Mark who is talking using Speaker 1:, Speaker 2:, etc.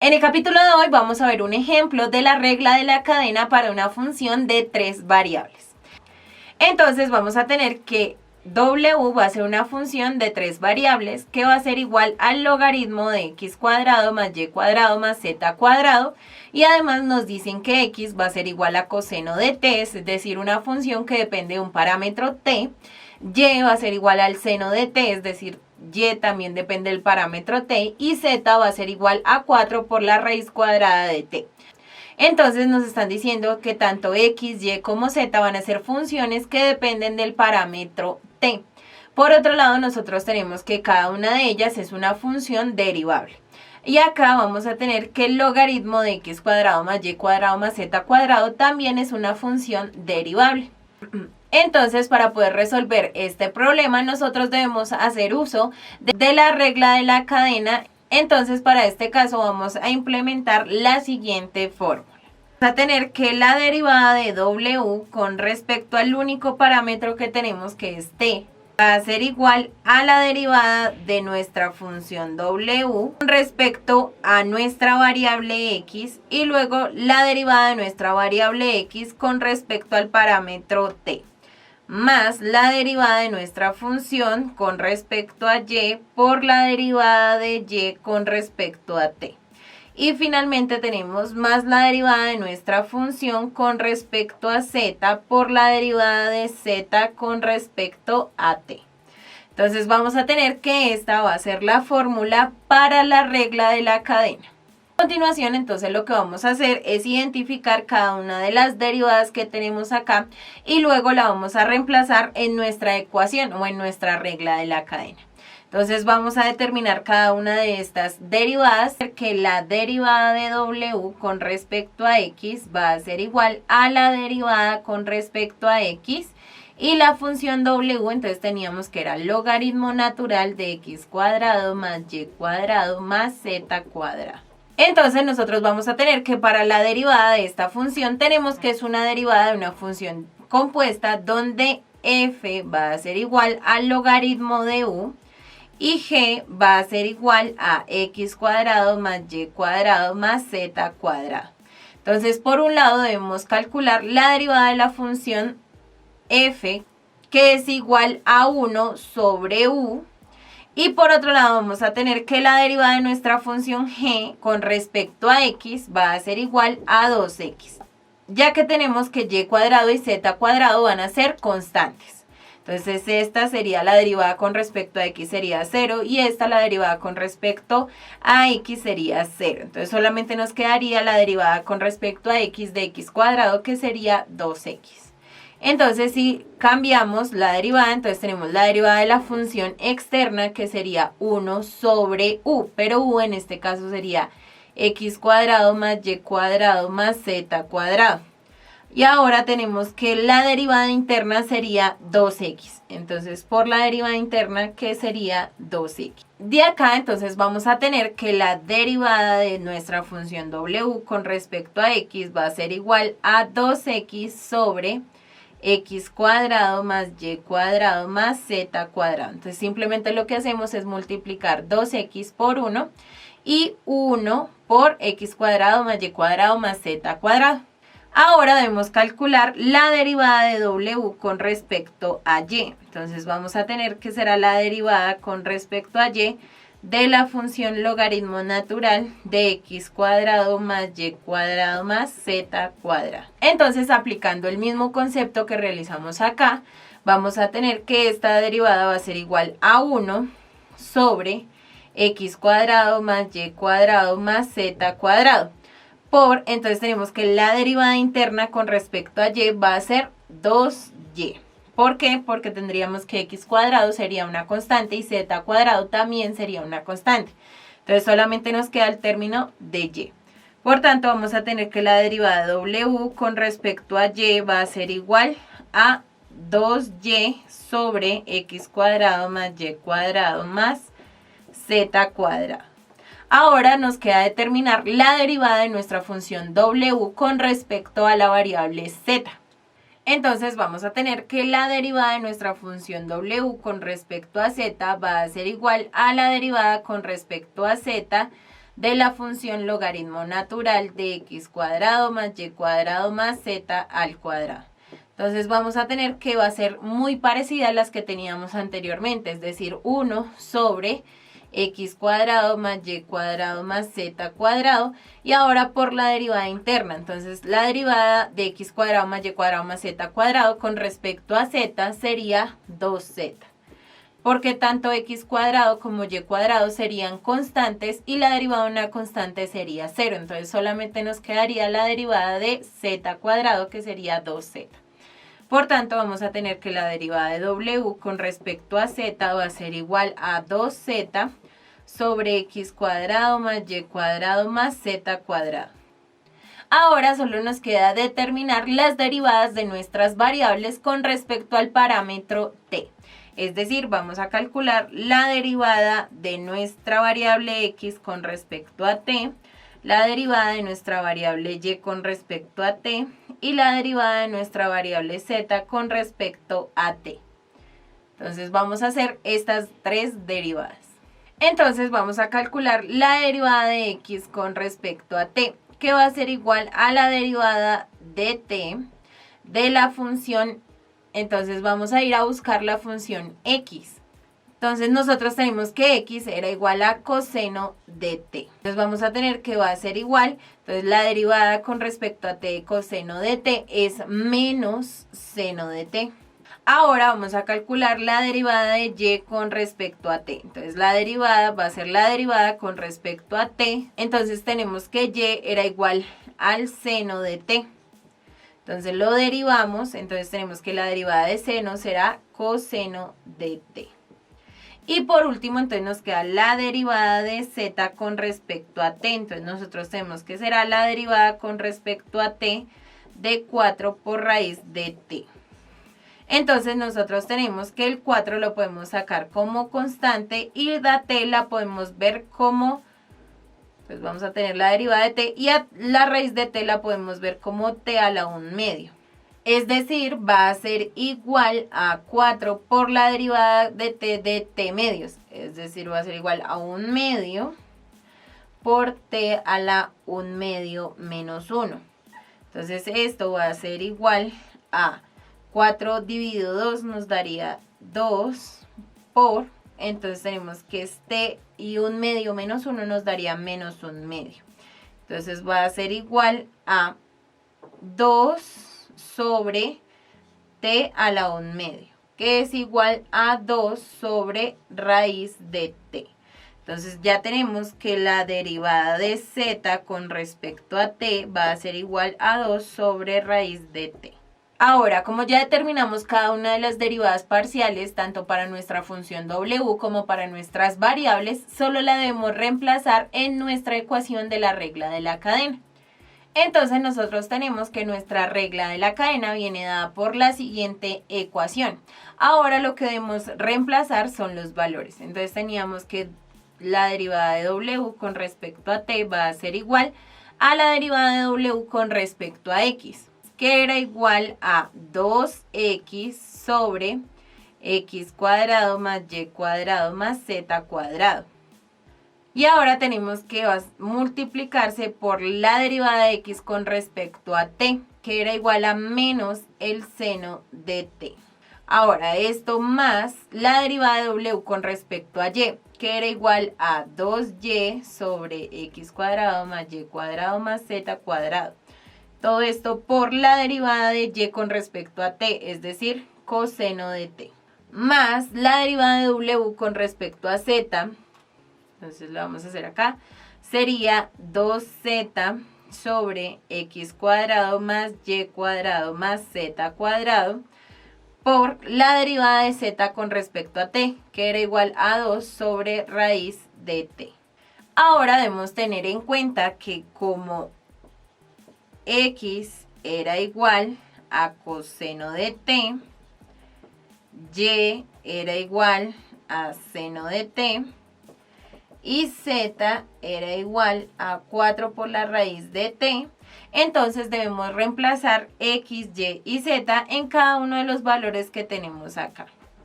Speaker 1: En el capítulo de hoy vamos a ver un ejemplo de la regla de la cadena para una función de 3 variables. Entonces vamos a tener que w va a ser una función de 3 variables que va a ser igual al logaritmo de x cuadrado más y cuadrado más z cuadrado, y además nos dicen que x va a ser igual a coseno de t, es decir, una función que depende de un parámetro t. Y va a ser igual al seno de t, es decir, y también depende del parámetro t, y z va a ser igual a 4 por la raíz cuadrada de t. Entonces nos están diciendo que tanto x, y como z van a ser funciones que dependen del parámetro t. Por otro lado, nosotros tenemos que cada una de ellas es una función derivable. Y acá vamos a tener que el logaritmo de x cuadrado más y cuadrado más z cuadrado también es una función derivable. Entonces, para poder resolver este problema, nosotros debemos hacer uso de la regla de la cadena. Entonces, para este caso vamos a implementar la siguiente fórmula. Vamos a tener que la derivada de w con respecto al único parámetro que tenemos, que es t, va a ser igual a la derivada de nuestra función w con respecto a nuestra variable x, y luego la derivada de nuestra variable x con respecto al parámetro t, más la derivada de nuestra función con respecto a y por la derivada de y con respecto a t. Y finalmente tenemos más la derivada de nuestra función con respecto a z por la derivada de z con respecto a t. Entonces vamos a tener que esta va a ser la fórmula para la regla de la cadena. A continuación, entonces lo que vamos a hacer es identificar cada una de las derivadas que tenemos acá y luego la vamos a reemplazar en nuestra ecuación o en nuestra regla de la cadena. Entonces vamos a determinar cada una de estas derivadas, que la derivada de w con respecto a x va a ser igual a la derivada con respecto a x, y la función w entonces teníamos que era logaritmo natural de x cuadrado más y cuadrado más z cuadrado. Entonces nosotros vamos a tener que para la derivada de esta función tenemos que es una derivada de una función compuesta donde f va a ser igual al logaritmo de u y g va a ser igual a x cuadrado más y cuadrado más z cuadrado. Entonces por un lado debemos calcular la derivada de la función f, que es igual a 1 sobre u. Y por otro lado vamos a tener que la derivada de nuestra función g con respecto a x va a ser igual a 2x, ya que tenemos que y cuadrado y z cuadrado van a ser constantes. Entonces esta sería la derivada con respecto a x sería 0 y esta la derivada con respecto a x sería 0. Entonces solamente nos quedaría la derivada con respecto a x de x cuadrado, que sería 2x. Entonces si cambiamos la derivada, entonces tenemos la derivada de la función externa, que sería 1 sobre u, pero u en este caso sería x cuadrado más y cuadrado más z cuadrado. Y ahora tenemos que la derivada interna sería 2x, entonces por la derivada interna, que sería 2x. De acá entonces vamos a tener que la derivada de nuestra función w con respecto a x va a ser igual a 2x sobre x cuadrado más y cuadrado más z cuadrado. Entonces simplemente lo que hacemos es multiplicar 2x por 1 y 1 por x cuadrado más y cuadrado más z cuadrado. Ahora debemos calcular la derivada de w con respecto a y. Entonces vamos a tener que será la derivada con respecto a y de la función logaritmo natural de x cuadrado más y cuadrado más z cuadrado. Entonces, aplicando el mismo concepto que realizamos acá, vamos a tener que esta derivada va a ser igual a 1 sobre x cuadrado más y cuadrado más z cuadrado. Entonces tenemos que la derivada interna con respecto a y va a ser 2y. ¿Por qué? Porque tendríamos que x cuadrado sería una constante y z cuadrado también sería una constante. Entonces solamente nos queda el término de y. Por tanto, vamos a tener que la derivada de w con respecto a y va a ser igual a 2y sobre x cuadrado más y cuadrado más z cuadrado. Ahora nos queda determinar la derivada de nuestra función w con respecto a la variable z. Entonces vamos a tener que la derivada de nuestra función w con respecto a z va a ser igual a la derivada con respecto a z de la función logaritmo natural de x cuadrado más y cuadrado más z al cuadrado. Entonces vamos a tener que va a ser muy parecida a las que teníamos anteriormente, es decir, 1 sobre x cuadrado más y cuadrado más z cuadrado, y ahora por la derivada interna. Entonces la derivada de x cuadrado más y cuadrado más z cuadrado con respecto a z sería 2z, porque tanto x cuadrado como y cuadrado serían constantes y la derivada de una constante sería 0, entonces solamente nos quedaría la derivada de z cuadrado, que sería 2z. Por tanto, vamos a tener que la derivada de w con respecto a z va a ser igual a 2z sobre x cuadrado más y cuadrado más z cuadrado. Ahora solo nos queda determinar las derivadas de nuestras variables con respecto al parámetro t. Es decir, vamos a calcular la derivada de nuestra variable x con respecto a t, la derivada de nuestra variable y con respecto a t y la derivada de nuestra variable z con respecto a t. Entonces vamos a hacer estas tres derivadas. Entonces vamos a calcular la derivada de x con respecto a t, que va a ser igual a la derivada de t de la función. Entonces vamos a ir a buscar la función x. Entonces nosotros tenemos que x era igual a coseno de t. Entonces vamos a tener que va a ser igual. Entonces la derivada con respecto a t de coseno de t es menos seno de t. Ahora vamos a calcular la derivada de y con respecto a t. Entonces la derivada va a ser la derivada con respecto a t. Entonces tenemos que y era igual al seno de t. Entonces lo derivamos. Entonces tenemos que la derivada de seno será coseno de t. Y por último, entonces nos queda la derivada de z con respecto a t. Entonces nosotros tenemos que será la derivada con respecto a t de 4 por raíz de t. Entonces nosotros tenemos que el 4 lo podemos sacar como constante y la t la podemos ver como, pues vamos a tener la derivada de t y la raíz de t la podemos ver como t a la 1 medio. Es decir, va a ser igual a 4 por la derivada de t medios. Es decir, va a ser igual a 1 medio por t a la 1 medio menos 1. Entonces esto va a ser igual a 4 dividido 2 nos daría 2 por, entonces tenemos que es t y 1 medio menos 1 nos daría menos 1 medio. Entonces va a ser igual a 2 sobre t a la 1 medio, que es igual a 2 sobre raíz de t. Entonces ya tenemos que la derivada de z con respecto a t va a ser igual a 2 sobre raíz de t. Ahora, como ya determinamos cada una de las derivadas parciales, tanto para nuestra función w como para nuestras variables, solo la debemos reemplazar en nuestra ecuación de la regla de la cadena. Entonces nosotros tenemos que nuestra regla de la cadena viene dada por la siguiente ecuación. Ahora lo que debemos reemplazar son los valores. Entonces teníamos que la derivada de w con respecto a t va a ser igual a la derivada de w con respecto a x, que era igual a 2x sobre x cuadrado más y cuadrado más z cuadrado. Y ahora tenemos que multiplicarse por la derivada de x con respecto a t, que era igual a menos el seno de t. Ahora esto más la derivada de w con respecto a y, que era igual a 2y sobre x cuadrado más y cuadrado más z cuadrado. Todo esto por la derivada de y con respecto a t, es decir, coseno de t. Más la derivada de w con respecto a z. Entonces lo vamos a hacer acá, sería 2z sobre x cuadrado más y cuadrado más z cuadrado por la derivada de z con respecto a t, que era igual a 2 sobre raíz de t. Ahora debemos tener en cuenta que como x era igual a coseno de t, y era igual a seno de t, y z era igual a 4 por la raíz de t, entonces debemos reemplazar x, y y z en cada uno de los valores que tenemos acá.